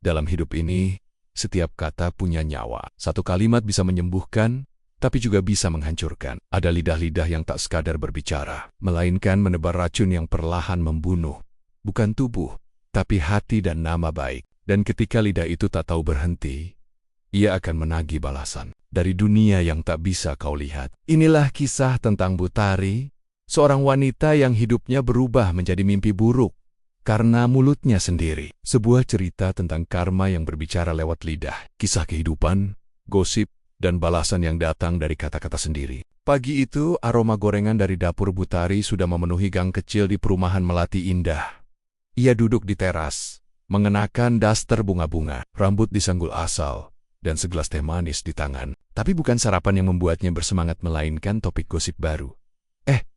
Dalam hidup ini, setiap kata punya nyawa. Satu kalimat bisa menyembuhkan, tapi juga bisa menghancurkan. Ada lidah-lidah yang tak sekadar berbicara, melainkan menebar racun yang perlahan membunuh. Bukan tubuh, tapi hati dan nama baik. Dan ketika lidah itu tak tahu berhenti, ia akan menagih balasan dari dunia yang tak bisa kau lihat. Inilah kisah tentang Butari, seorang wanita yang hidupnya berubah menjadi mimpi buruk karena mulutnya sendiri. Sebuah cerita tentang karma yang berbicara lewat lidah, kisah kehidupan, gosip, dan balasan yang datang dari kata-kata sendiri. Pagi itu, aroma gorengan dari dapur Butari sudah memenuhi gang kecil di perumahan Melati Indah. Ia duduk di teras, mengenakan daster bunga-bunga, rambut disanggul asal, dan segelas teh manis di tangan. Tapi bukan sarapan yang membuatnya bersemangat, melainkan topik gosip baru.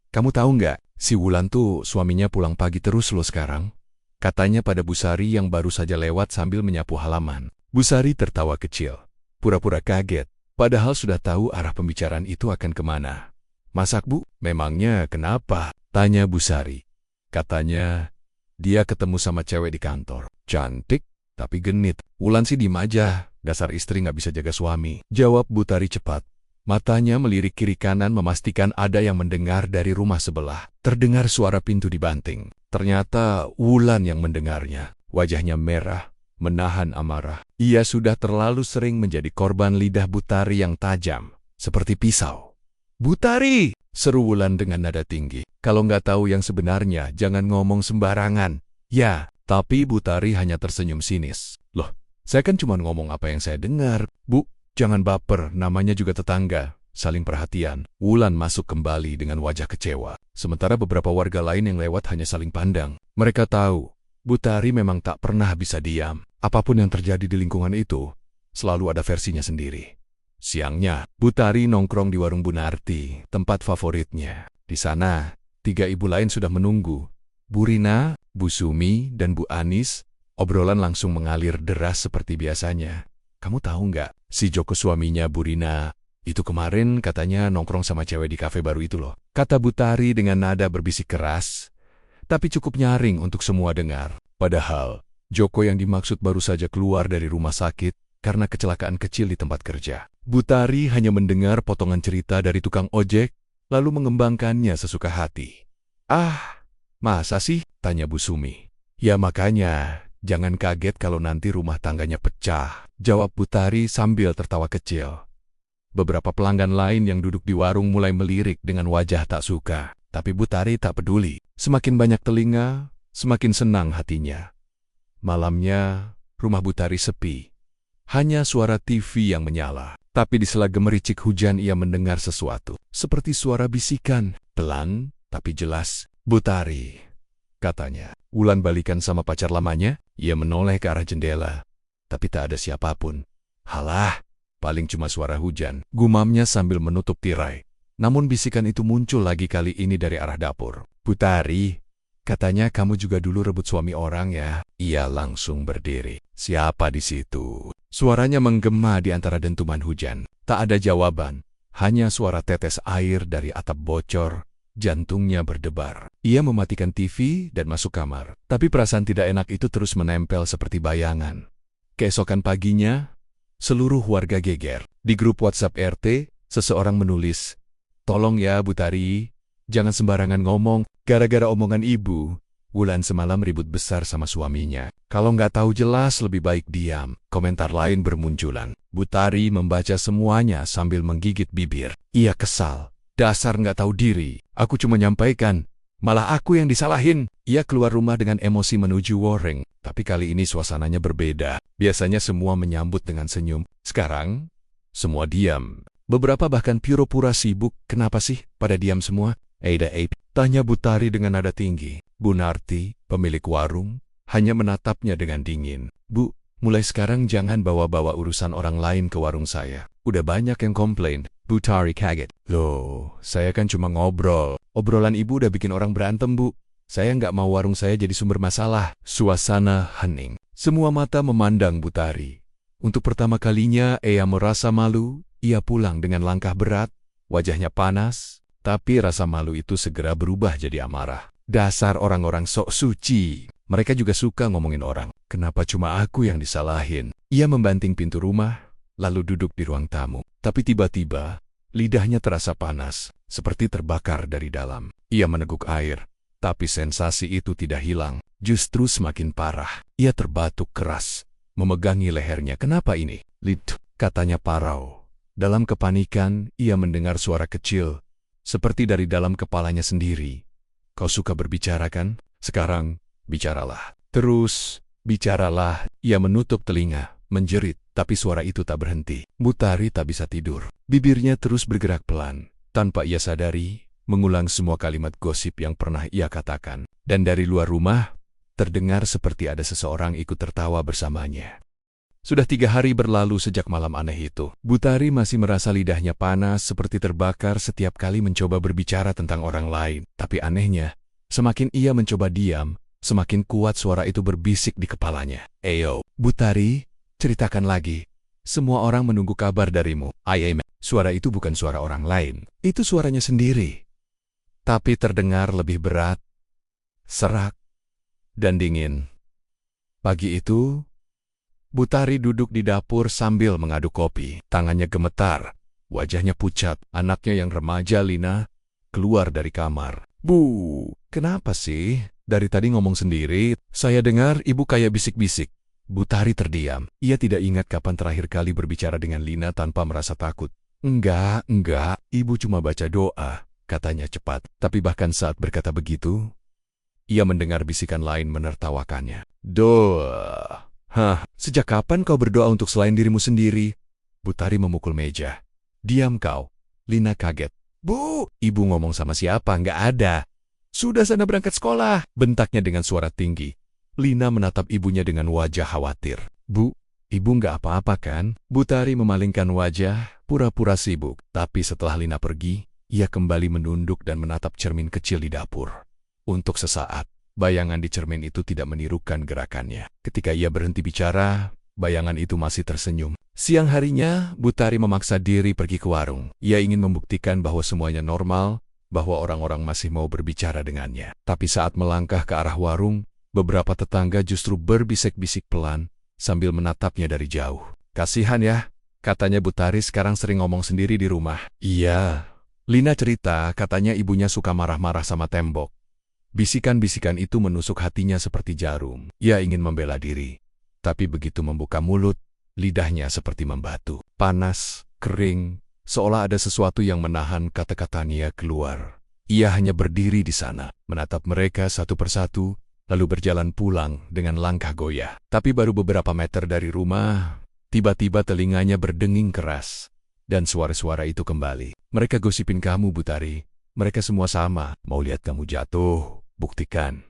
Kamu tahu nggak, si Wulan tuh suaminya pulang pagi terus loh sekarang. Katanya pada Busari yang baru saja lewat sambil menyapu halaman. Busari tertawa kecil, pura-pura kaget, padahal sudah tahu arah pembicaraan itu akan kemana. Masak Bu? Memangnya kenapa? Tanya Busari. Katanya, dia ketemu sama cewek di kantor. Cantik, tapi genit. Wulan sih diem aja, dasar istri nggak bisa jaga suami. Jawab Butari cepat. Matanya melirik kiri kanan memastikan ada yang mendengar dari rumah sebelah. Terdengar suara pintu dibanting. Ternyata Wulan yang mendengarnya. Wajahnya merah, menahan amarah. Ia sudah terlalu sering menjadi korban lidah Butari yang tajam, seperti pisau. "Butari!" seru Wulan dengan nada tinggi. "Kalau nggak tahu yang sebenarnya, jangan ngomong sembarangan." Ya, tapi Butari hanya tersenyum sinis. "Loh, saya kan cuma ngomong apa yang saya dengar. Bu, jangan baper, namanya juga tetangga. Saling perhatian." Wulan masuk kembali dengan wajah kecewa. Sementara beberapa warga lain yang lewat hanya saling pandang. Mereka tahu, Butari memang tak pernah bisa diam. Apapun yang terjadi di lingkungan itu, selalu ada versinya sendiri. Siangnya, Butari nongkrong di warung Bu Narti, tempat favoritnya. Di sana, 3 ibu lain sudah menunggu. Bu Rina, Bu Sumi, dan Bu Anis. Obrolan langsung mengalir deras seperti biasanya. "Kamu tahu nggak, si Joko suaminya Bu Rina, itu kemarin katanya nongkrong sama cewek di kafe baru itu loh," kata Butari dengan nada berbisik keras, tapi cukup nyaring untuk semua dengar. Padahal, Joko yang dimaksud baru saja keluar dari rumah sakit karena kecelakaan kecil di tempat kerja. Butari hanya mendengar potongan cerita dari tukang ojek, lalu mengembangkannya sesuka hati. "Ah, masa sih?" tanya Bu Sumi. "Ya makanya, jangan kaget kalau nanti rumah tangganya pecah," jawab Butari sambil tertawa kecil. Beberapa pelanggan lain yang duduk di warung mulai melirik dengan wajah tak suka. Tapi Butari tak peduli. Semakin banyak telinga, semakin senang hatinya. Malamnya, rumah Butari sepi. Hanya suara TV yang menyala. Tapi di sela gemericik hujan ia mendengar sesuatu. Seperti suara bisikan, pelan tapi jelas. "Butari," katanya. "Wulan balikan sama pacar lamanya?" Ia menoleh ke arah jendela. Tapi tak ada siapapun. "Halah, paling cuma suara hujan," gumamnya sambil menutup tirai. Namun bisikan itu muncul lagi, kali ini dari arah dapur. "Butari, katanya kamu juga dulu rebut suami orang ya?" Ia langsung berdiri. "Siapa di situ?" Suaranya menggema di antara dentuman hujan. Tak ada jawaban, hanya suara tetes air dari atap bocor. Jantungnya berdebar. Ia mematikan TV dan masuk kamar. Tapi perasaan tidak enak itu terus menempel seperti bayangan. Keesokan paginya, seluruh warga geger. Di grup WhatsApp RT, seseorang menulis, "Tolong ya Butari, jangan sembarangan ngomong. Gara-gara omongan ibu, Wulan semalam ribut besar sama suaminya. Kalau nggak tahu jelas lebih baik diam." Komentar lain bermunculan. Butari membaca semuanya sambil menggigit bibir. Ia kesal. "Dasar nggak tahu diri. Aku cuma nyampaikan. Malah aku yang disalahin." Ia keluar rumah dengan emosi menuju warung. Tapi kali ini suasananya berbeda. Biasanya semua menyambut dengan senyum. Sekarang, semua diam. Beberapa bahkan pura-pura sibuk. "Kenapa sih pada diam semua?" Tanya Butari dengan nada tinggi. Bu Narti, pemilik warung, hanya menatapnya dengan dingin. "Bu, mulai sekarang jangan bawa-bawa urusan orang lain ke warung saya. Udah banyak yang komplain." Butari kaget. "Loh, saya kan cuma ngobrol. Obrolan ibu udah bikin orang berantem, Bu. Saya nggak mau warung saya jadi sumber masalah." Suasana hening. Semua mata memandang Butari. Untuk pertama kalinya ia merasa malu. Ia pulang dengan langkah berat, wajahnya panas, tapi rasa malu itu segera berubah jadi amarah. Dasar orang-orang sok suci. Mereka juga suka ngomongin orang. Kenapa cuma aku yang disalahin? Ia membanting pintu rumah, lalu duduk di ruang tamu. Tapi tiba-tiba, lidahnya terasa panas, seperti terbakar dari dalam. Ia meneguk air, tapi sensasi itu tidak hilang, justru semakin parah. Ia terbatuk keras, memegangi lehernya. Kenapa ini? Lid, katanya parau. Dalam kepanikan, ia mendengar suara kecil, seperti dari dalam kepalanya sendiri. Kau suka berbicara kan? Sekarang, bicaralah. Terus, bicaralah. Ia menutup telinga, menjerit, tapi suara itu tak berhenti. Butari tak bisa tidur. Bibirnya terus bergerak pelan. Tanpa ia sadari, mengulang semua kalimat gosip yang pernah ia katakan. Dan dari luar rumah, terdengar seperti ada seseorang ikut tertawa bersamanya. Sudah 3 hari berlalu sejak malam aneh itu. Butari masih merasa lidahnya panas seperti terbakar setiap kali mencoba berbicara tentang orang lain. Tapi anehnya, semakin ia mencoba diam, semakin kuat suara itu berbisik di kepalanya. Eyo, Butari, ceritakan lagi. Semua orang menunggu kabar darimu. Suara itu bukan suara orang lain. Itu suaranya sendiri. Tapi terdengar lebih berat, serak, dan dingin. Pagi itu, Butari duduk di dapur sambil mengaduk kopi. Tangannya gemetar, wajahnya pucat. Anaknya yang remaja, Lina, keluar dari kamar. Bu, kenapa sih? Dari tadi ngomong sendiri. Saya dengar ibu kayak bisik-bisik. Butari terdiam. Ia tidak ingat kapan terakhir kali berbicara dengan Lina tanpa merasa takut. Enggak, ibu cuma baca doa, katanya cepat. Tapi bahkan saat berkata begitu, ia mendengar bisikan lain menertawakannya. Doa. Hah, sejak kapan kau berdoa untuk selain dirimu sendiri? Butari memukul meja. Diam kau. Lina kaget. Bu, ibu ngomong sama siapa? Nggak ada. Sudah sana berangkat sekolah, bentaknya dengan suara tinggi. Lina menatap ibunya dengan wajah khawatir. Bu, ibu nggak apa-apa kan? Butari memalingkan wajah, pura-pura sibuk. Tapi setelah Lina pergi, ia kembali menunduk dan menatap cermin kecil di dapur. Untuk sesaat, bayangan di cermin itu tidak menirukan gerakannya. Ketika ia berhenti bicara, bayangan itu masih tersenyum. Siang harinya, Butari memaksa diri pergi ke warung. Ia ingin membuktikan bahwa semuanya normal, bahwa orang-orang masih mau berbicara dengannya. Tapi saat melangkah ke arah warung, beberapa tetangga justru berbisik-bisik pelan sambil menatapnya dari jauh. Kasihan ya, katanya Butari sekarang sering ngomong sendiri di rumah. Iya, Lina cerita katanya ibunya suka marah-marah sama tembok. Bisikan-bisikan itu menusuk hatinya seperti jarum. Ia ingin membela diri, tapi begitu membuka mulut, lidahnya seperti membatu. Panas, kering, seolah ada sesuatu yang menahan kata-katanya keluar. Ia hanya berdiri di sana, menatap mereka satu persatu, lalu berjalan pulang dengan langkah goyah. Tapi baru beberapa meter dari rumah, tiba-tiba telinganya berdenging keras, dan suara-suara itu kembali. Mereka gosipin kamu, Butari. Mereka semua sama, mau lihat kamu jatuh. Buktikan.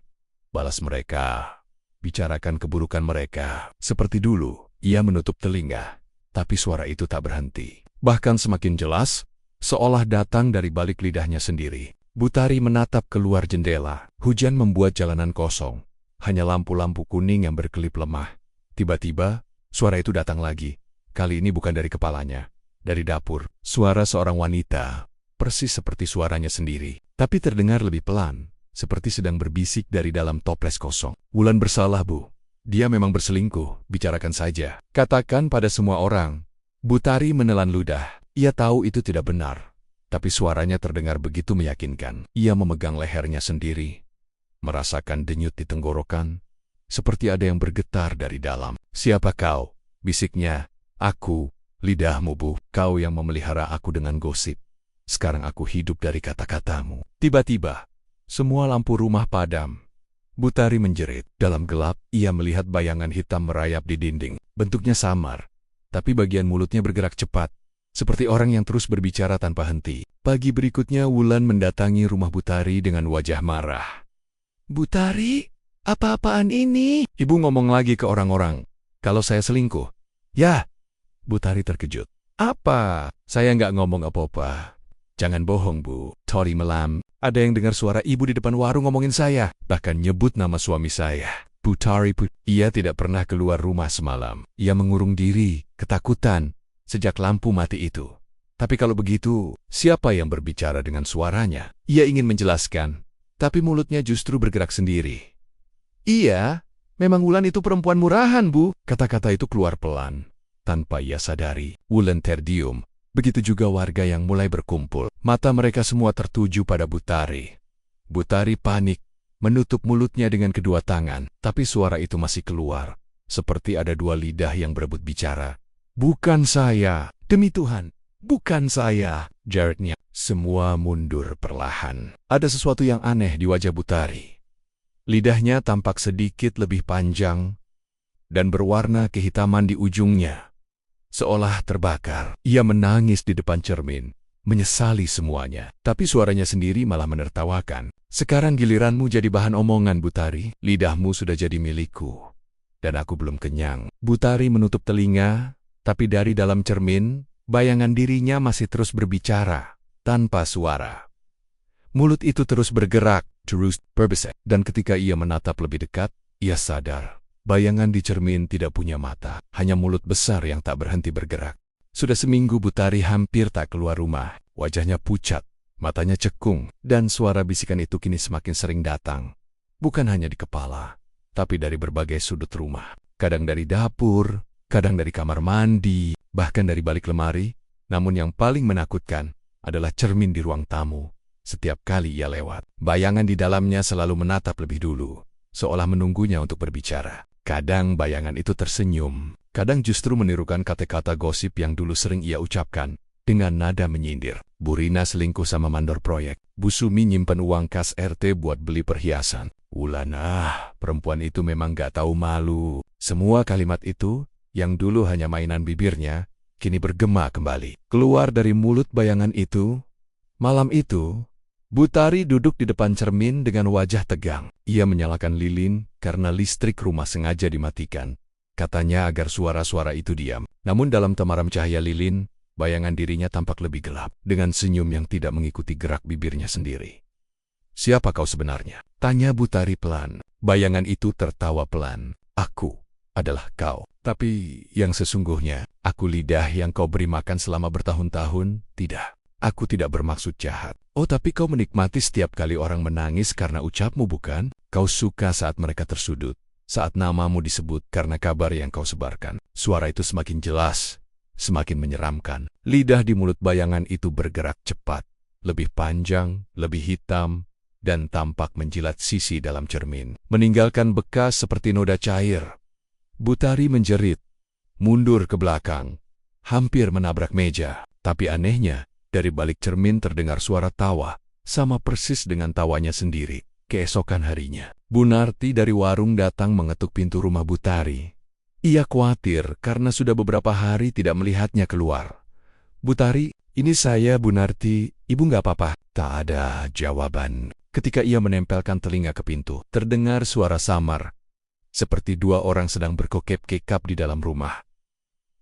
Balas mereka. Bicarakan keburukan mereka. Seperti dulu, ia menutup telinga. Tapi suara itu tak berhenti. Bahkan semakin jelas, seolah datang dari balik lidahnya sendiri. Butari menatap keluar jendela. Hujan membuat jalanan kosong. Hanya lampu-lampu kuning yang berkelip lemah. Tiba-tiba, suara itu datang lagi. Kali ini bukan dari kepalanya. Dari dapur. Suara seorang wanita. Persis seperti suaranya sendiri. Tapi terdengar lebih pelan. Seperti sedang berbisik dari dalam toples kosong. Wulan bersalah, Bu. Dia memang berselingkuh, bicarakan saja. Katakan pada semua orang. Butari menelan ludah. Ia tahu itu tidak benar. Tapi suaranya terdengar begitu meyakinkan. Ia memegang lehernya sendiri. Merasakan denyut di tenggorokan. Seperti ada yang bergetar dari dalam. Siapa kau? Bisiknya. Aku, lidahmu, Bu. Kau yang memelihara aku dengan gosip. Sekarang aku hidup dari kata-katamu. Tiba-tiba, semua lampu rumah padam. Butari menjerit. Dalam gelap, ia melihat bayangan hitam merayap di dinding. Bentuknya samar, tapi bagian mulutnya bergerak cepat, seperti orang yang terus berbicara tanpa henti. Pagi berikutnya, Wulan mendatangi rumah Butari dengan wajah marah. Butari, apa-apaan ini? Ibu ngomong lagi ke orang-orang, kalau saya selingkuh. Ya, Butari terkejut. Apa? Saya nggak ngomong apa-apa. Jangan bohong, Bu. Tadi malam, ada yang dengar suara ibu di depan warung ngomongin saya, bahkan nyebut nama suami saya. Butari, ia tidak pernah keluar rumah semalam. Ia mengurung diri, ketakutan, sejak lampu mati itu. Tapi kalau begitu, siapa yang berbicara dengan suaranya? Ia ingin menjelaskan, tapi mulutnya justru bergerak sendiri. Iya, memang Wulan itu perempuan murahan, Bu. Kata-kata itu keluar pelan. Tanpa ia sadari, Wulan terdiam. Begitu juga warga yang mulai berkumpul. Mata mereka semua tertuju pada Butari. Butari panik, menutup mulutnya dengan kedua tangan. Tapi suara itu masih keluar. Seperti ada dua lidah yang berebut bicara. Bukan saya, demi Tuhan. Bukan saya, Jarednya. Semua mundur perlahan. Ada sesuatu yang aneh di wajah Butari. Lidahnya tampak sedikit lebih panjang dan berwarna kehitaman di ujungnya. Seolah terbakar. Ia menangis di depan cermin, menyesali semuanya. Tapi suaranya sendiri malah menertawakan. Sekarang giliranmu jadi bahan omongan, Butari. Lidahmu sudah jadi milikku. Dan aku belum kenyang. Butari menutup telinga, tapi dari dalam cermin, bayangan dirinya masih terus berbicara, tanpa suara. Mulut itu terus bergerak, terus berbisik. Dan ketika ia menatap lebih dekat, ia sadar. Bayangan di cermin tidak punya mata, hanya mulut besar yang tak berhenti bergerak. Sudah seminggu Butari hampir tak keluar rumah. Wajahnya pucat, matanya cekung, dan suara bisikan itu kini semakin sering datang. Bukan hanya di kepala, tapi dari berbagai sudut rumah. Kadang dari dapur, kadang dari kamar mandi, bahkan dari balik lemari. Namun yang paling menakutkan adalah cermin di ruang tamu. Setiap kali ia lewat, bayangan di dalamnya selalu menatap lebih dulu, seolah menunggunya untuk berbicara. Kadang bayangan itu tersenyum, kadang justru menirukan kata-kata gosip yang dulu sering ia ucapkan, dengan nada menyindir. Bu Rina selingkuh sama mandor proyek. Bu Sumi nyimpen uang kas RT buat beli perhiasan. Wulan, perempuan itu memang gak tahu malu. Semua kalimat itu, yang dulu hanya mainan bibirnya, kini bergema kembali. Keluar dari mulut bayangan itu. Malam itu, Butari duduk di depan cermin dengan wajah tegang. Ia menyalakan lilin karena listrik rumah sengaja dimatikan. Katanya agar suara-suara itu diam. Namun dalam temaram cahaya lilin, bayangan dirinya tampak lebih gelap, dengan senyum yang tidak mengikuti gerak bibirnya sendiri. Siapa kau sebenarnya? Tanya Butari pelan. Bayangan itu tertawa pelan. Aku adalah kau. Tapi yang sesungguhnya, aku lidah yang kau beri makan selama bertahun-tahun, tidak. Aku tidak bermaksud jahat. Oh, tapi kau menikmati setiap kali orang menangis karena ucapmu, bukan? Kau suka saat mereka tersudut, saat namamu disebut karena kabar yang kau sebarkan. Suara itu semakin jelas, semakin menyeramkan. Lidah di mulut bayangan itu bergerak cepat, lebih panjang, lebih hitam, dan tampak menjilat sisi dalam cermin, meninggalkan bekas seperti noda cair. Butari menjerit, mundur ke belakang, hampir menabrak meja. Tapi anehnya, dari balik cermin terdengar suara tawa, sama persis dengan tawanya sendiri. Keesokan harinya, Bu Narti dari warung datang mengetuk pintu rumah Butari. Ia khawatir karena sudah beberapa hari tidak melihatnya keluar. Butari, ini saya Bu Narti, ibu nggak apa-apa? Tak ada jawaban. Ketika ia menempelkan telinga ke pintu, terdengar suara samar, seperti dua orang sedang berkokep-kekap di dalam rumah.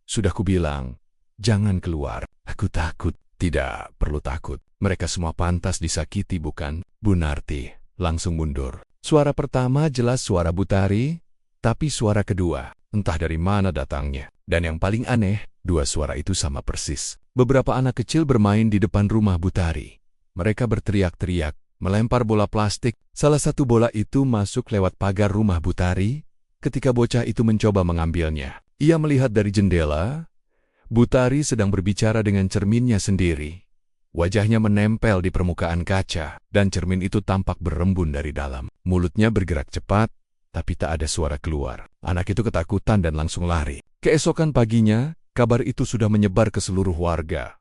Sudah kubilang, jangan keluar, aku takut. Tidak perlu takut, mereka semua pantas disakiti, bukan? Bu Narti langsung mundur. Suara pertama jelas suara Butari, tapi suara kedua, entah dari mana datangnya. Dan yang paling aneh, dua suara itu sama persis. Beberapa anak kecil bermain di depan rumah Butari. Mereka berteriak-teriak, melempar bola plastik. Salah satu bola itu masuk lewat pagar rumah Butari. Ketika bocah itu mencoba mengambilnya, ia melihat dari jendela. Butari sedang berbicara dengan cerminnya sendiri. Wajahnya menempel di permukaan kaca, dan cermin itu tampak berembun dari dalam. Mulutnya bergerak cepat, tapi tak ada suara keluar. Anak itu ketakutan dan langsung lari. Keesokan paginya, kabar itu sudah menyebar ke seluruh warga.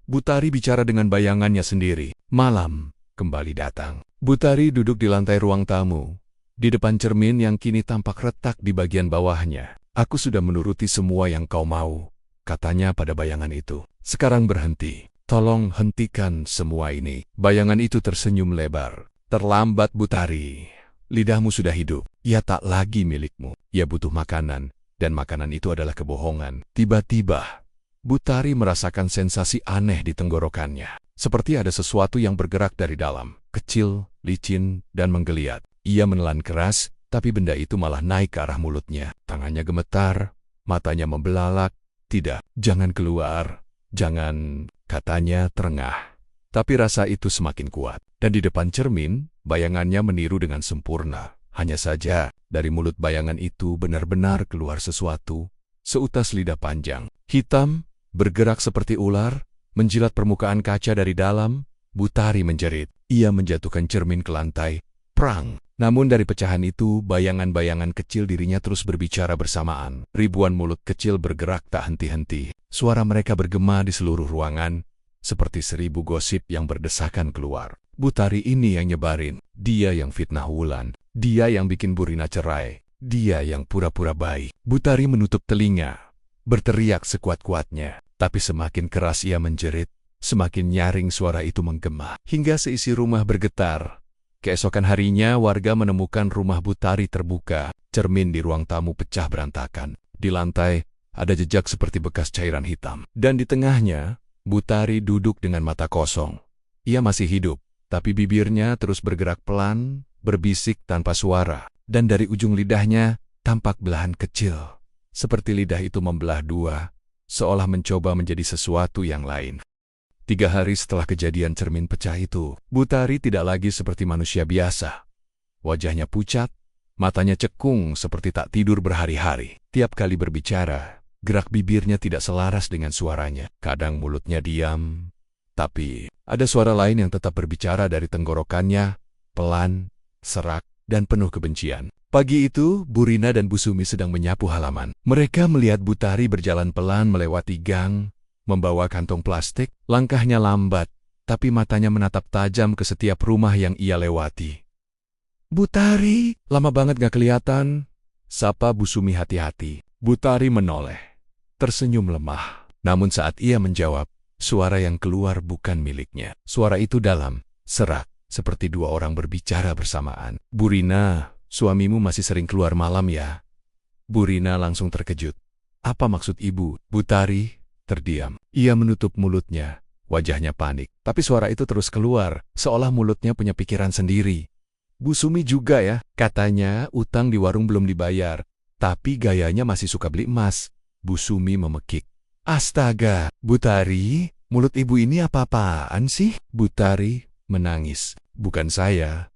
Butari bicara dengan bayangannya sendiri. Malam kembali datang. Butari duduk di lantai ruang tamu, di depan cermin yang kini tampak retak di bagian bawahnya. Aku sudah menuruti semua yang kau mau, katanya pada bayangan itu. Sekarang berhenti. Tolong hentikan semua ini. Bayangan itu tersenyum lebar. Terlambat, Butari. Lidahmu sudah hidup. Ia tak lagi milikmu. Ia butuh makanan, dan makanan itu adalah kebohongan. Tiba-tiba, Butari merasakan sensasi aneh di tenggorokannya. Seperti ada sesuatu yang bergerak dari dalam. Kecil, licin, dan menggeliat. Ia menelan keras, tapi benda itu malah naik ke arah mulutnya. Tangannya gemetar, matanya membelalak. Tidak, jangan keluar. Jangan, katanya terengah. Tapi rasa itu semakin kuat. Dan di depan cermin, Bayangannya meniru dengan sempurna. Hanya saja, dari mulut bayangan itu benar-benar keluar sesuatu, seutas lidah panjang, hitam, bergerak seperti ular, menjilat permukaan kaca dari dalam. Butari menjerit. Ia menjatuhkan cermin ke lantai. Prang! Namun dari pecahan itu, bayangan-bayangan kecil dirinya terus berbicara bersamaan. Ribuan mulut kecil bergerak tak henti-henti. Suara mereka bergema di seluruh ruangan, seperti 1000 gosip yang berdesakan keluar. Butari ini yang nyebarin. Dia yang fitnah Wulan. Dia yang bikin Burina cerai. Dia yang pura-pura baik. Butari menutup telinga, berteriak sekuat-kuatnya. Tapi semakin keras ia menjerit, semakin nyaring suara itu menggema, hingga seisi rumah bergetar. Keesokan harinya, warga menemukan rumah Butari terbuka. Cermin di ruang tamu pecah berantakan. Di lantai, ada jejak seperti bekas cairan hitam. Dan di tengahnya, Butari duduk dengan mata kosong. Ia masih hidup, tapi bibirnya terus bergerak pelan, berbisik tanpa suara. Dan dari ujung lidahnya, tampak belahan kecil. Seperti lidah itu membelah dua, seolah mencoba menjadi sesuatu yang lain. 3 hari setelah kejadian cermin pecah itu, Butari tidak lagi seperti manusia biasa. Wajahnya pucat, matanya cekung seperti tak tidur berhari-hari. Tiap kali berbicara, gerak bibirnya tidak selaras dengan suaranya. Kadang mulutnya diam, tapi ada suara lain yang tetap berbicara dari tenggorokannya, pelan, serak, dan penuh kebencian. Pagi itu, Burina dan Busumi sedang menyapu halaman. Mereka melihat Butari berjalan pelan melewati gang, membawa kantong plastik. Langkahnya lambat, tapi matanya menatap tajam ke setiap rumah yang ia lewati. "Butari, lama banget gak kelihatan," sapa Busumi hati-hati. Butari menoleh, tersenyum lemah. Namun saat ia menjawab, suara yang keluar bukan miliknya. Suara itu dalam, serak, seperti 2 orang berbicara bersamaan. "Burina, suamimu masih sering keluar malam ya?" Burina langsung terkejut. "Apa maksud ibu?" Butari terdiam. Ia menutup mulutnya, wajahnya panik. Tapi suara itu terus keluar, seolah mulutnya punya pikiran sendiri. "Busumi juga ya," katanya, "utang di warung belum dibayar, tapi gayanya masih suka beli emas." Busumi memekik. "Astaga, Butari, mulut ibu ini apa-apaan sih?" Butari menangis. "Bukan saya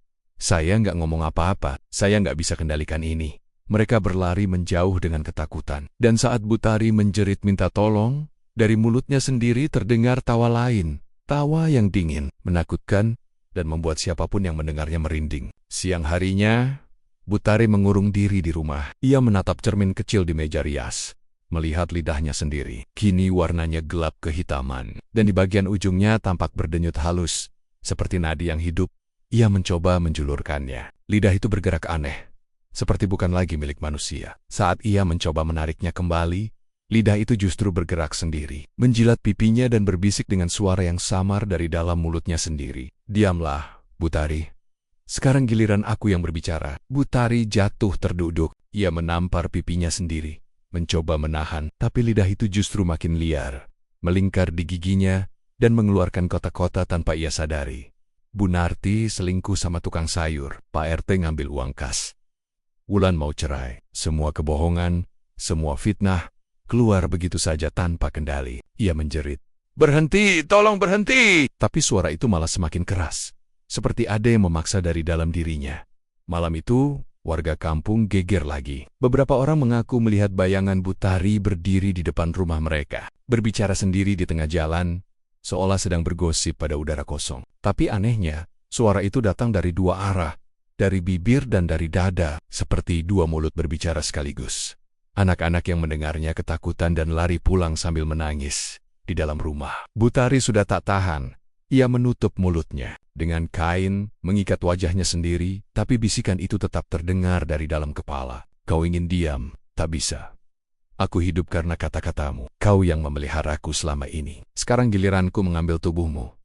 nggak ngomong apa-apa, saya nggak bisa kendalikan ini." Mereka berlari menjauh dengan ketakutan. Dan saat Butari menjerit minta tolong, dari mulutnya sendiri terdengar tawa lain. Tawa yang dingin, menakutkan, dan membuat siapapun yang mendengarnya merinding. Siang harinya, Butari mengurung diri di rumah. Ia menatap cermin kecil di meja rias, melihat lidahnya sendiri. Kini warnanya gelap kehitaman, dan di bagian ujungnya tampak berdenyut halus, seperti nadi yang hidup. Ia mencoba menjulurkannya. Lidah itu bergerak aneh, seperti bukan lagi milik manusia. Saat ia mencoba menariknya kembali, lidah itu justru bergerak sendiri, menjilat pipinya dan berbisik dengan suara yang samar dari dalam mulutnya sendiri. "Diamlah, Butari. Sekarang giliran aku yang berbicara." Butari jatuh terduduk. Ia menampar pipinya sendiri, mencoba menahan, tapi lidah itu justru makin liar, melingkar di giginya, dan mengeluarkan kotak-kotak tanpa ia sadari. Bu Narti selingkuh sama tukang sayur. Pak RT ngambil uang kas. Wulan mau cerai. Semua kebohongan, semua fitnah, keluar begitu saja tanpa kendali. Ia menjerit, "Berhenti, tolong berhenti!" Tapi suara itu malah semakin keras, seperti ada yang memaksa dari dalam dirinya. Malam itu, warga kampung geger lagi. Beberapa orang mengaku melihat bayangan Butari berdiri di depan rumah mereka, berbicara sendiri di tengah jalan, seolah sedang bergosip pada udara kosong. Tapi anehnya, suara itu datang dari 2 arah, dari bibir dan dari dada, seperti 2 mulut berbicara sekaligus. Anak-anak yang mendengarnya ketakutan dan lari pulang sambil menangis. Di dalam rumah, Butari sudah tak tahan. Ia menutup mulutnya dengan kain, mengikat wajahnya sendiri, tapi bisikan itu tetap terdengar dari dalam kepala. "Kau ingin diam, tak bisa. Aku hidup karena kata-katamu. Kau yang memeliharaku selama ini. Sekarang giliranku mengambil tubuhmu."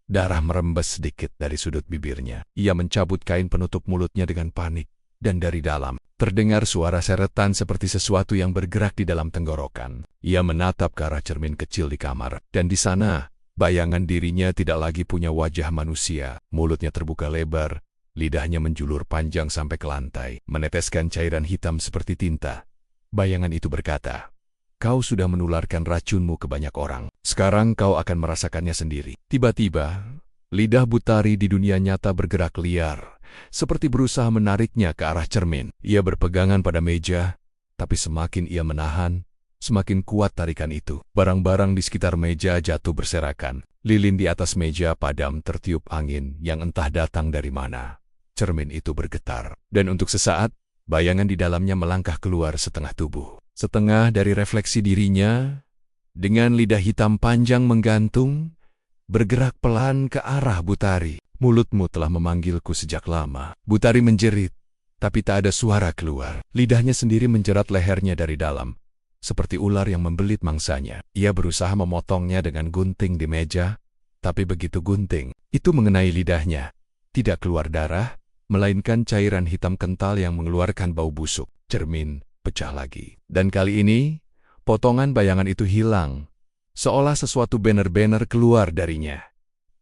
Darah merembes sedikit dari sudut bibirnya. Ia mencabut kain penutup mulutnya dengan panik. Dan dari dalam, terdengar suara seretan seperti sesuatu yang bergerak di dalam tenggorokan. Ia menatap ke arah cermin kecil di kamar. Dan di sana, bayangan dirinya tidak lagi punya wajah manusia. Mulutnya terbuka lebar, lidahnya menjulur panjang sampai ke lantai, meneteskan cairan hitam seperti tinta. Bayangan itu berkata, "Kau sudah menularkan racunmu ke banyak orang. Sekarang kau akan merasakannya sendiri." Tiba-tiba, lidah Butari di dunia nyata bergerak liar. seperti berusaha menariknya ke arah cermin. Ia berpegangan pada meja, tapi semakin ia menahan, semakin kuat tarikan itu. Barang-barang di sekitar meja jatuh berserakan. Lilin di atas meja padam tertiup angin yang entah datang dari mana. Cermin itu bergetar, dan untuk sesaat, bayangan di dalamnya melangkah keluar setengah tubuh. Setengah dari refleksi dirinya, dengan lidah hitam panjang menggantung, bergerak pelan ke arah Butari. Mulutmu telah memanggilku sejak lama. Butari menjerit, tapi tak ada suara keluar. Lidahnya sendiri menjerat lehernya dari dalam, seperti ular yang membelit mangsanya. Ia berusaha memotongnya dengan gunting di meja, tapi begitu gunting itu mengenai lidahnya, tidak keluar darah, melainkan cairan hitam kental yang mengeluarkan bau busuk. Cermin pecah lagi. Dan kali ini, potongan bayangan itu hilang, seolah sesuatu benar-benar keluar darinya.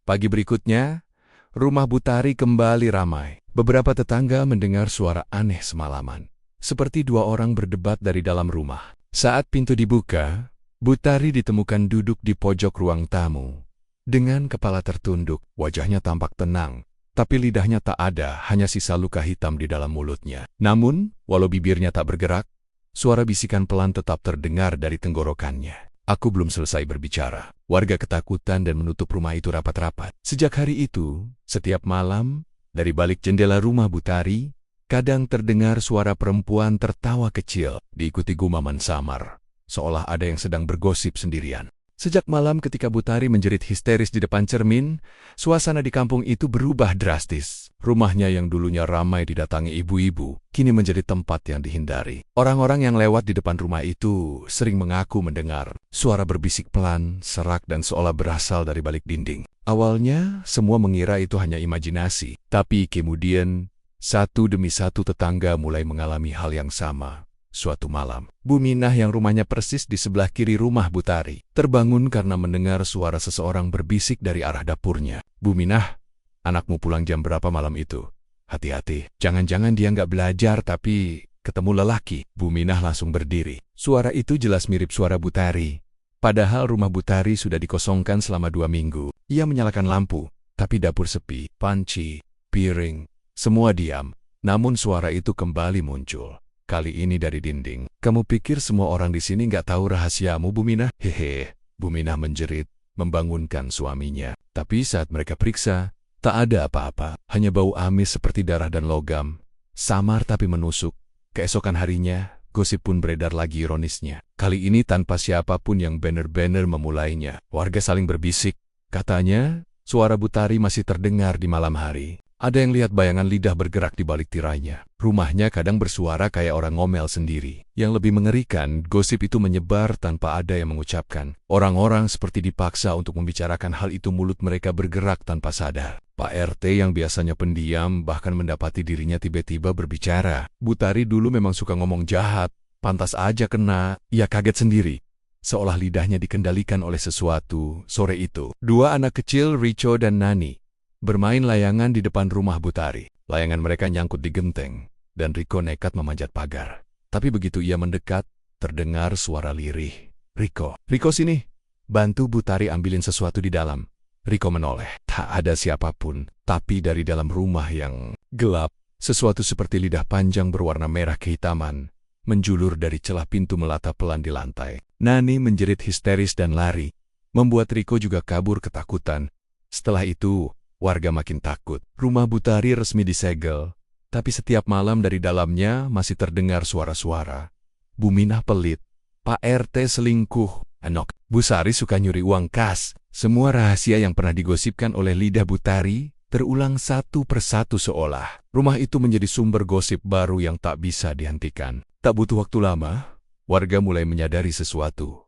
Pagi berikutnya, rumah Butari kembali ramai. Beberapa tetangga mendengar suara aneh semalaman, seperti dua orang berdebat dari dalam rumah. Saat pintu dibuka, Butari ditemukan duduk di pojok ruang tamu. Dengan kepala tertunduk, wajahnya tampak tenang, tapi lidahnya tak ada, hanya sisa luka hitam di dalam mulutnya. Namun, walau bibirnya tak bergerak, suara bisikan pelan tetap terdengar dari tenggorokannya. Aku belum selesai berbicara. Warga ketakutan dan menutup rumah itu rapat-rapat. Sejak hari itu, setiap malam, dari balik jendela rumah Butari, kadang terdengar suara perempuan tertawa kecil, diikuti gumaman samar, seolah ada yang sedang bergosip sendirian. Sejak malam ketika Butari menjerit histeris di depan cermin, suasana di kampung itu berubah drastis. Rumahnya yang dulunya ramai didatangi ibu-ibu, kini menjadi tempat yang dihindari. Orang-orang yang lewat di depan rumah itu sering mengaku mendengar suara berbisik pelan, serak dan seolah berasal dari balik dinding. Awalnya, semua mengira itu hanya imajinasi, tapi kemudian satu demi satu tetangga mulai mengalami hal yang sama. Suatu malam, Bu Minah yang rumahnya persis di sebelah kiri rumah Butari, terbangun karena mendengar suara seseorang berbisik dari arah dapurnya. Bu Minah, anakmu pulang jam berapa malam itu? Hati-hati, jangan-jangan dia nggak belajar tapi ketemu lelaki. Bu Minah langsung berdiri. Suara itu jelas mirip suara Butari. Padahal rumah Butari sudah dikosongkan selama 2 minggu. Ia menyalakan lampu, tapi dapur sepi, panci, piring, semua diam. Namun suara itu kembali muncul. Kali ini dari dinding. Kamu pikir semua orang di sini nggak tahu rahasiamu, Bu Minah? Hehe, Bu Minah menjerit, membangunkan suaminya. Tapi saat mereka periksa, tak ada apa-apa. Hanya bau amis seperti darah dan logam. Samar tapi menusuk. Keesokan harinya, gosip pun beredar lagi ironisnya. Kali ini tanpa siapapun yang benar-benar memulainya. Warga saling berbisik. Katanya, suara Butari masih terdengar di malam hari. Ada yang lihat bayangan lidah bergerak di balik tirainya. Rumahnya kadang bersuara kayak orang ngomel sendiri. Yang lebih mengerikan, gosip itu menyebar tanpa ada yang mengucapkan. Orang-orang seperti dipaksa untuk membicarakan hal itu, mulut mereka bergerak tanpa sadar. Pak RT yang biasanya pendiam bahkan mendapati dirinya tiba-tiba berbicara. Butari dulu memang suka ngomong jahat, pantas aja kena. Ia kaget sendiri, seolah lidahnya dikendalikan oleh sesuatu. Sore itu, dua anak kecil, Rico dan Nani, bermain layangan di depan rumah Butari. Layangan mereka nyangkut di genteng, dan Rico nekat memanjat pagar. Tapi begitu ia mendekat, terdengar suara lirih. Rico sini, bantu Butari ambilin sesuatu di dalam. Rico menoleh. Tak ada siapapun, tapi dari dalam rumah yang gelap, sesuatu seperti lidah panjang berwarna merah kehitaman menjulur dari celah pintu melata pelan di lantai. Nani menjerit histeris dan lari, membuat Rico juga kabur ketakutan. Setelah itu, warga makin takut. Rumah Butari resmi disegel, tapi setiap malam dari dalamnya masih terdengar suara-suara. Bu Minah pelit, Pak RT selingkuh, Enok, Bu Sari suka nyuri uang kas. Semua rahasia yang pernah digosipkan oleh lidah Butari terulang satu persatu, seolah rumah itu menjadi sumber gosip baru yang tak bisa dihentikan. Tak butuh waktu lama, warga mulai menyadari sesuatu.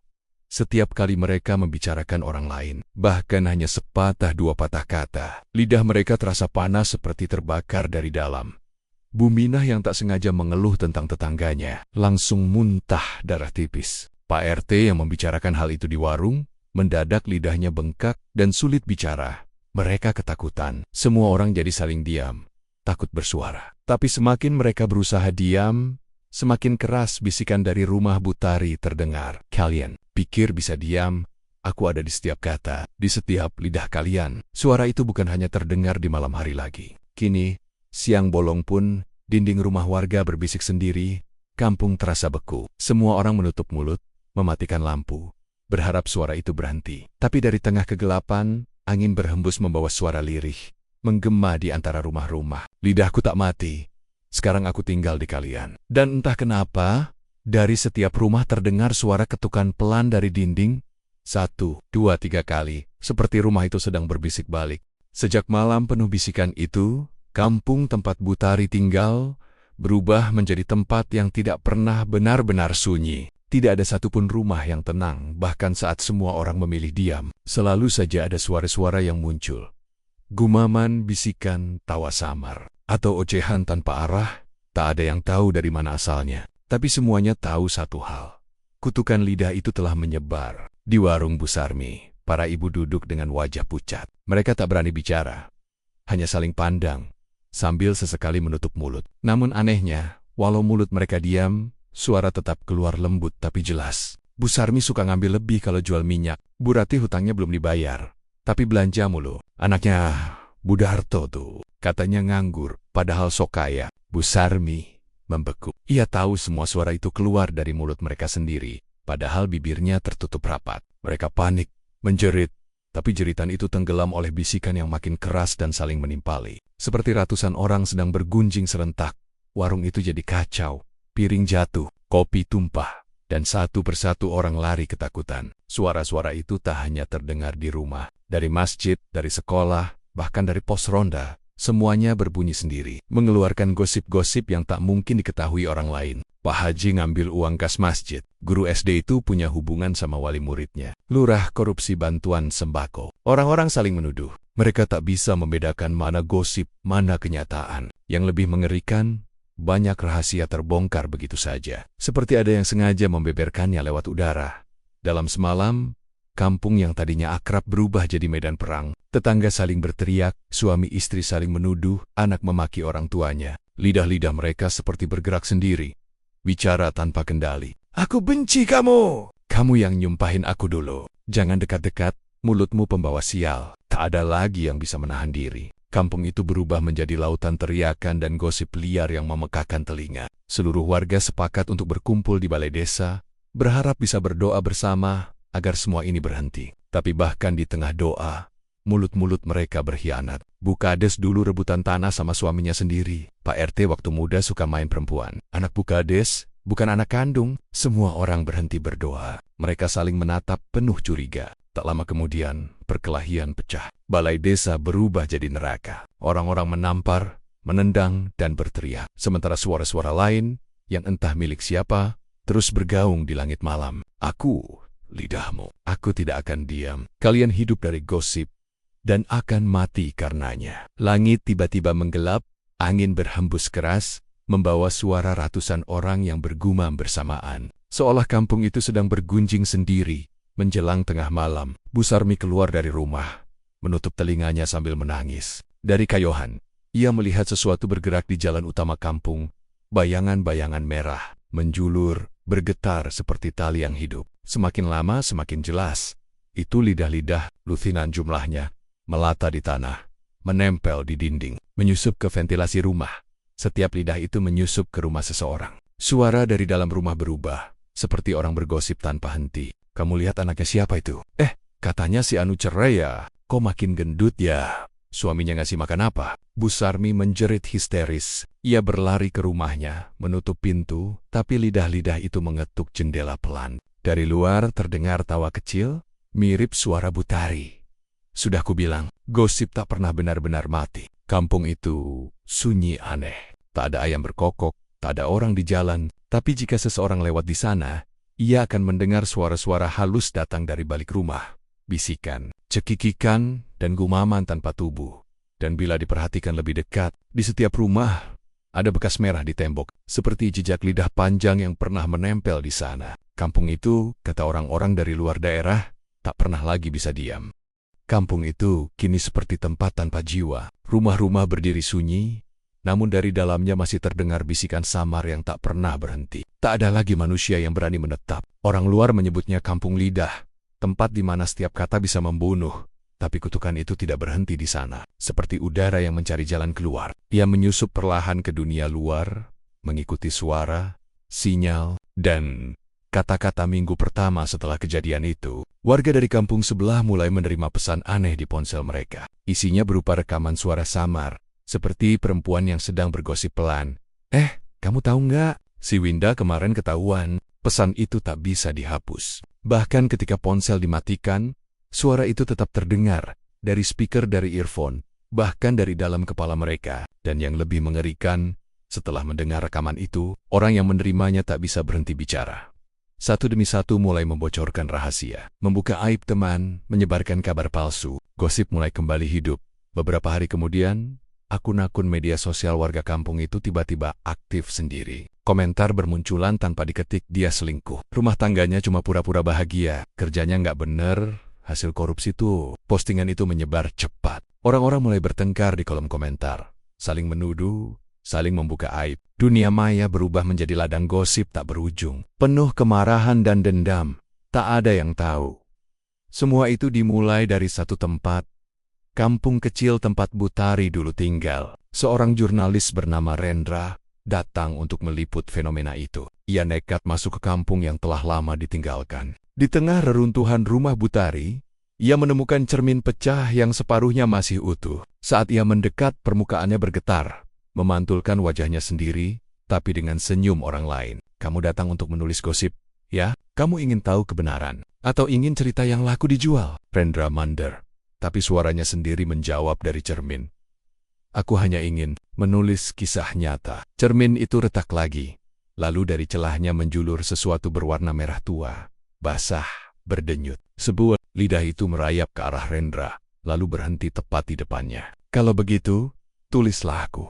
Setiap kali mereka membicarakan orang lain, bahkan hanya sepatah dua patah kata, lidah mereka terasa panas seperti terbakar dari dalam. Bu Minah yang tak sengaja mengeluh tentang tetangganya, langsung muntah darah tipis. Pak RT yang membicarakan hal itu di warung, mendadak lidahnya bengkak dan sulit bicara. Mereka ketakutan. Semua orang jadi saling diam, takut bersuara. Tapi semakin mereka berusaha diam, semakin keras bisikan dari rumah Butari terdengar. Kalian pikir bisa diam? Aku ada di setiap kata, di setiap lidah kalian. Suara itu bukan hanya terdengar di malam hari lagi. Kini, Siang bolong pun, dinding rumah warga berbisik sendiri, kampung terasa beku. Semua orang menutup mulut, mematikan lampu, berharap suara itu berhenti. Tapi dari tengah kegelapan, angin berhembus membawa suara lirih, menggema di antara rumah-rumah. Lidahku tak mati. Sekarang aku tinggal di kalian. Dan entah kenapa, dari setiap rumah terdengar suara ketukan pelan dari dinding. 1, 2, 3 kali, seperti rumah itu sedang berbisik balik. Sejak malam penuh bisikan itu, kampung tempat Butari tinggal berubah menjadi tempat yang tidak pernah benar-benar sunyi. Tidak ada satupun rumah yang tenang, bahkan saat semua orang memilih diam. Selalu saja ada suara-suara yang muncul. Gumaman, bisikan, tawa samar, atau ocehan tanpa arah, tak ada yang tahu dari mana asalnya. Tapi semuanya tahu satu hal. Kutukan lidah itu telah menyebar. Di warung Bu Sarmi, para ibu duduk dengan wajah pucat. Mereka tak berani bicara, hanya saling pandang, sambil sesekali menutup mulut. Namun anehnya, walau mulut mereka diam, suara tetap keluar lembut tapi jelas. Bu Sarmi suka ngambil lebih kalau jual minyak. Bu Rati hutangnya belum dibayar, tapi belanja mulu. Anaknya Bu Darto tuh, katanya nganggur, padahal sok kaya. Bu Sarmi membeku. Ia tahu semua suara itu keluar dari mulut mereka sendiri, padahal bibirnya tertutup rapat. Mereka panik, menjerit, tapi jeritan itu tenggelam oleh bisikan yang makin keras dan saling menimpali. Seperti ratusan orang sedang bergunjing serentak, warung itu jadi kacau, piring jatuh, kopi tumpah, dan satu persatu orang lari ketakutan. Suara-suara itu tak hanya terdengar di rumah, dari masjid, dari sekolah, bahkan dari pos ronda. Semuanya berbunyi sendiri, mengeluarkan gosip-gosip yang tak mungkin diketahui orang lain. Pak Haji ngambil uang kas masjid. Guru SD itu punya hubungan sama wali muridnya. Lurah korupsi bantuan sembako. Orang-orang saling menuduh. Mereka tak bisa membedakan mana gosip, mana kenyataan. Yang lebih mengerikan, banyak rahasia terbongkar begitu saja. Seperti ada yang sengaja membeberkannya lewat udara. Dalam semalam, kampung yang tadinya akrab berubah jadi medan perang. Tetangga saling berteriak, suami istri saling menuduh, anak memaki orang tuanya. Lidah-lidah mereka seperti bergerak sendiri, bicara tanpa kendali. Aku benci kamu! Kamu yang nyumpahin aku dulu. Jangan dekat-dekat, mulutmu pembawa sial. Tak ada lagi yang bisa menahan diri. Kampung itu berubah menjadi lautan teriakan dan gosip liar yang memekakkan telinga. Seluruh warga sepakat untuk berkumpul di balai desa, berharap bisa berdoa bersama agar semua ini berhenti. Tapi bahkan di tengah doa, mulut-mulut mereka berkhianat. Bu Kades dulu rebutan tanah sama suaminya sendiri. Pak RT waktu muda suka main perempuan. Anak Bu Kades bukan anak kandung. Semua orang berhenti berdoa. Mereka saling menatap penuh curiga. Tak lama kemudian, perkelahian pecah. Balai desa berubah jadi neraka. Orang-orang menampar, menendang, dan berteriak. Sementara suara-suara lain, yang entah milik siapa, terus bergaung di langit malam. Aku, lidahmu. Aku tidak akan diam. Kalian hidup dari gosip, dan akan mati karenanya. Langit tiba-tiba menggelap, angin berhembus keras, membawa suara ratusan orang yang bergumam bersamaan. Seolah kampung itu sedang bergunjing sendiri. Menjelang tengah malam, Bu Sarmi keluar dari rumah, menutup telinganya sambil menangis. Dari kayohan, ia melihat sesuatu bergerak di jalan utama kampung. Bayangan-bayangan merah, menjulur, bergetar seperti tali yang hidup. Semakin lama semakin jelas. Itu lidah-lidah, lusinan jumlahnya, melata di tanah, menempel di dinding, menyusup ke ventilasi rumah. Setiap lidah itu menyusup ke rumah seseorang. Suara dari dalam rumah berubah, seperti orang bergosip tanpa henti. Kamu lihat anaknya siapa itu? Katanya si Anu cerai ya. Kok makin gendut ya? Suaminya ngasih makan apa? Bu Sarmi menjerit histeris. Ia berlari ke rumahnya, menutup pintu, tapi lidah-lidah itu mengetuk jendela pelan. Dari luar terdengar tawa kecil, mirip suara Butari. Sudah kubilang, gosip tak pernah benar-benar mati. Kampung itu sunyi aneh. Tak ada ayam berkokok, tak ada orang di jalan. Tapi jika seseorang lewat di sana, ia akan mendengar suara-suara halus datang dari balik rumah. Bisikan, cekikikan, dan gumaman tanpa tubuh. Dan bila diperhatikan lebih dekat, di setiap rumah ada bekas merah di tembok, seperti jejak lidah panjang yang pernah menempel di sana. Kampung itu, kata orang-orang dari luar daerah, tak pernah lagi bisa diam. Kampung itu kini seperti tempat tanpa jiwa. Rumah-rumah berdiri sunyi, namun dari dalamnya masih terdengar bisikan samar yang tak pernah berhenti. Tak ada lagi manusia yang berani menetap. Orang luar menyebutnya kampung lidah, tempat di mana setiap kata bisa membunuh, Tapi kutukan itu tidak berhenti di sana. Seperti udara yang mencari jalan keluar. Ia menyusup perlahan ke dunia luar, mengikuti suara, sinyal, dan kata-kata minggu pertama setelah kejadian itu. Warga dari kampung sebelah mulai menerima pesan aneh di ponsel mereka. Isinya berupa rekaman suara samar, seperti perempuan yang sedang bergosip pelan. Kamu tahu nggak? Si Winda kemarin ketahuan. Pesan itu tak bisa dihapus. Bahkan ketika ponsel dimatikan, suara itu tetap terdengar dari speaker dari earphone, bahkan dari dalam kepala mereka. Dan yang lebih mengerikan, setelah mendengar rekaman itu, orang yang menerimanya tak bisa berhenti bicara. Satu demi satu mulai membocorkan rahasia, membuka aib teman, menyebarkan kabar palsu. Gosip mulai kembali hidup. Beberapa hari kemudian, akun-akun media sosial warga kampung itu tiba-tiba aktif sendiri. Komentar bermunculan tanpa diketik, dia selingkuh. Rumah tangganya cuma pura-pura bahagia. Kerjanya nggak bener, hasil korupsi tuh. Postingan itu menyebar cepat. Orang-orang mulai bertengkar di kolom komentar. Saling menuduh, saling membuka aib. Dunia maya berubah menjadi ladang gosip tak berujung. Penuh kemarahan dan dendam. Tak ada yang tahu. Semua itu dimulai dari satu tempat. Kampung kecil tempat Butari dulu tinggal. Seorang jurnalis bernama Rendra datang untuk meliput fenomena itu. Ia nekat masuk ke kampung yang telah lama ditinggalkan. Di tengah reruntuhan rumah Butari, ia menemukan cermin pecah yang separuhnya masih utuh. Saat ia mendekat, permukaannya bergetar, memantulkan wajahnya sendiri, tapi dengan senyum orang lain. Kamu datang untuk menulis gosip, ya? Kamu ingin tahu kebenaran? Atau ingin cerita yang laku dijual? Rendra mandar, tapi suaranya sendiri menjawab dari cermin. Aku hanya ingin menulis kisah nyata. Cermin itu retak lagi. Lalu dari celahnya menjulur sesuatu berwarna merah tua, basah, berdenyut. Sebuah lidah itu merayap ke arah Rendra, lalu berhenti tepat di depannya. Kalau begitu, tulislah aku.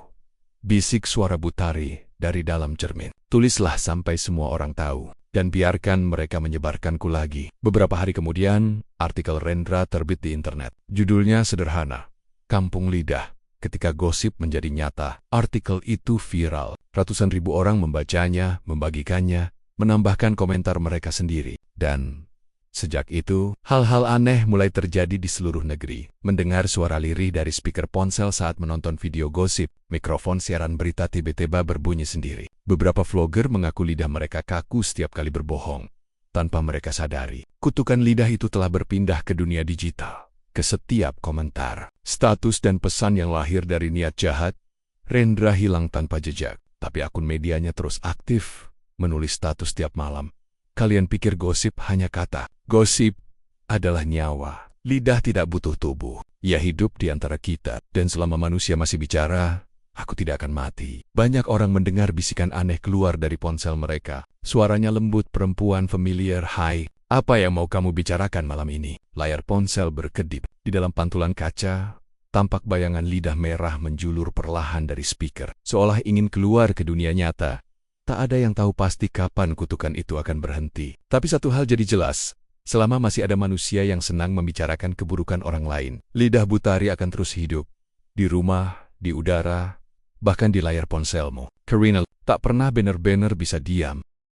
Bisik suara Butari dari dalam cermin. Tulislah sampai semua orang tahu. Dan biarkan mereka menyebarkanku lagi. Beberapa hari kemudian, artikel Rendra terbit di internet. Judulnya sederhana, Kampung Lidah. Ketika gosip menjadi nyata, artikel itu viral. Ratusan ribu orang membacanya, membagikannya, menambahkan komentar mereka sendiri. Dan sejak itu, hal-hal aneh mulai terjadi di seluruh negeri. Mendengar suara lirih dari speaker ponsel saat menonton video gosip, mikrofon siaran berita tiba-tiba berbunyi sendiri. Beberapa vlogger mengaku lidah mereka kaku setiap kali berbohong. Tanpa mereka sadari, kutukan lidah itu telah berpindah ke dunia digital. Ke setiap komentar, status dan pesan yang lahir dari niat jahat, Rendra hilang tanpa jejak. Tapi akun medianya terus aktif, menulis status setiap malam. Kalian pikir gosip hanya kata? Gosip adalah nyawa. Lidah tidak butuh tubuh. Ia hidup di antara kita. Dan selama manusia masih bicara, aku tidak akan mati. Banyak orang mendengar bisikan aneh keluar dari ponsel mereka. Suaranya lembut, perempuan familiar. Hai, apa yang mau kamu bicarakan malam ini? Layar ponsel berkedip. Di dalam pantulan kaca, tampak bayangan lidah merah menjulur perlahan dari speaker. Seolah ingin keluar ke dunia nyata. Tak ada yang tahu pasti kapan kutukan itu akan berhenti. Tapi satu hal jadi jelas. Selama masih ada manusia yang senang membicarakan keburukan orang lain, lidah Butari akan terus hidup. Di rumah, di udara, bahkan di layar ponselmu. Karina tak pernah benar-benar bisa diam.